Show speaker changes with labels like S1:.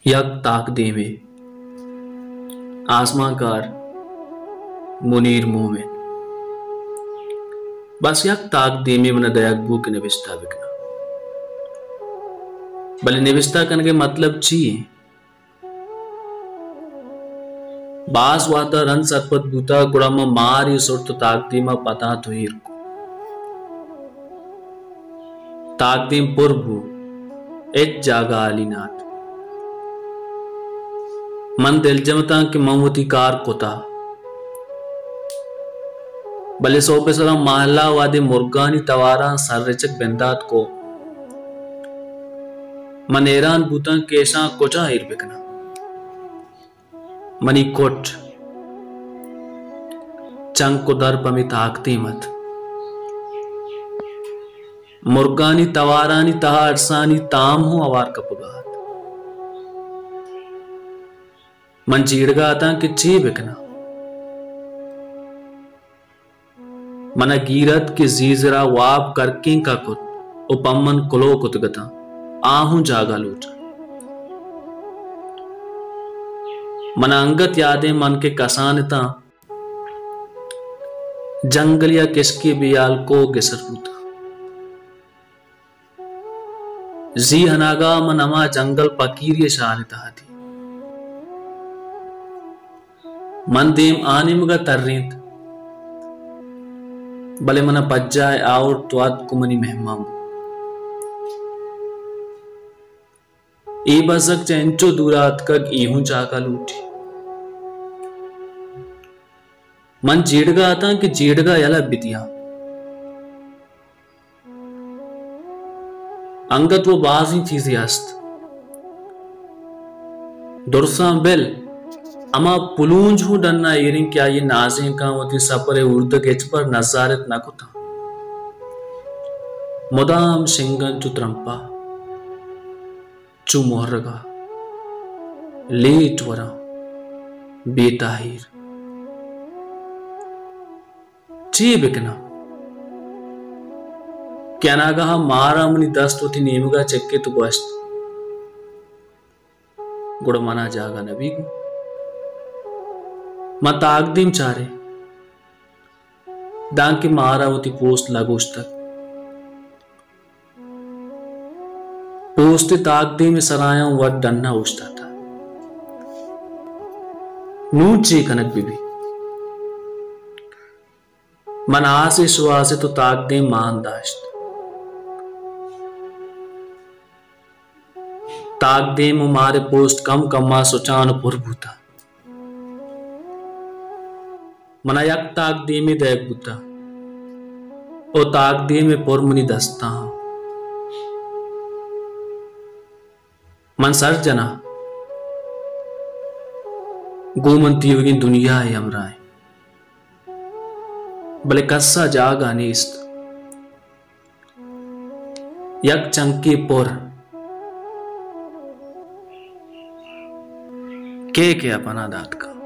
S1: यक ताक देवे आसमाकार मुनीर मोमिन बस यक ताक देमे मन दयाक बूक निविष्टा बिकना भले निविष्टा कन के मतलब ची बास वाता रन सतपत बूता गुड़ामा मारी सुरत ताक दीमा पता तो हीर को ताक दीम पुरभू एक जागा आलीनाथ मन दिल जमता कि ममूती कार कोता भले सोपे सरा महला वादे मुर्गानी तवारा सरचक बेंदात को मन एरान बूता केशा कोचा हिर बिकना मनी कोट चंग को दर पमी ताकती मत मुर्गानी तवारानी तहा अरसानी ताम हो अवार कपगात मन चीड़गा आता कि ची बिकना मन गीरत की जीजरा वाप करके का कुत उपमन कुलो कुतगता आहू जागा लूट मन अंगत यादें मन के कसानता जंगलिया किसके बियाल को गिसर पूता जी हनागा मन अमा जंगल पकीरिय शानिता थी मन देम आनिमगा तर्रीत भले मना पज्जाए और त्वाद कुमनी मेहमाम ए बसक चेंचो दूरात कग इहूं चाका लूटी मन जीड़गा आता कि जीड़गा यला बितिया अंगत वो बाजी थी अस्त दुरसा बिल अमा पुलूंज हूं डन्ना एरिंग क्या ये नाजें का होती सपरे उर्द गेच पर नजारत ना कुता मुदाम शिंगन चुत्रंपा चु मोहरगा लेट वरा बेताहिर ची बिकना क्या नागा मारा मनी दस्त होती नेमगा चक्के तो गोश्त गुड़ मना जागा नबी को मत आगदीम चारे दांग के मारा होती पोस्ट लागोश तक पोस्ट ताकदी में सराया वट डन्ना उछता था नूची कनक बीबी मन आसे सुआसे तो ताकदी मान दाश्त ताकदी में मारे पोस्ट कम कम्मा सुचान पुरभूता मना यक ताक दे में दैक बुता ओ ताक दे में पुरमनी दस्ता मन सर जना गोमंती होगी दुनिया है हमराए भले कस्सा जागा नीस्त यक चंकी पुर के अपना दात का